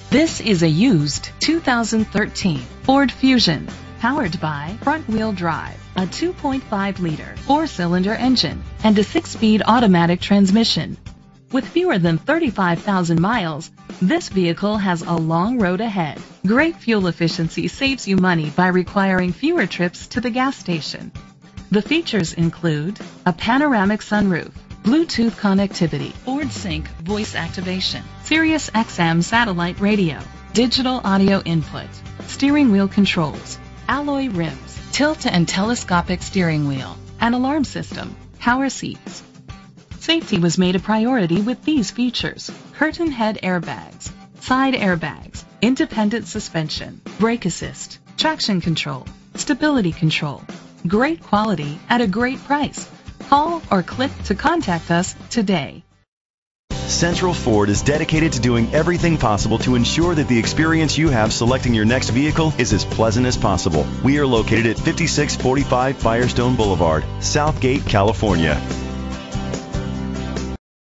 This is a used 2013 Ford Fusion, powered by front-wheel drive, a 2.5-liter four-cylinder engine, and a 6-speed automatic transmission. With fewer than 35,000 miles, this vehicle has a long road ahead. Great fuel efficiency saves you money by requiring fewer trips to the gas station. The features include a panoramic sunroof, Bluetooth connectivity, Ford Sync voice activation, Sirius XM satellite radio, digital audio input, steering wheel controls, alloy rims, tilt and telescopic steering wheel, an alarm system, power seats. Safety was made a priority with these features: curtain head airbags, side airbags, independent suspension, brake assist, traction control, stability control. Great quality at a great price. Call or click to contact us today. Central Ford is dedicated to doing everything possible to ensure that the experience you have selecting your next vehicle is as pleasant as possible. We are located at 5645 Firestone Boulevard, Southgate, California.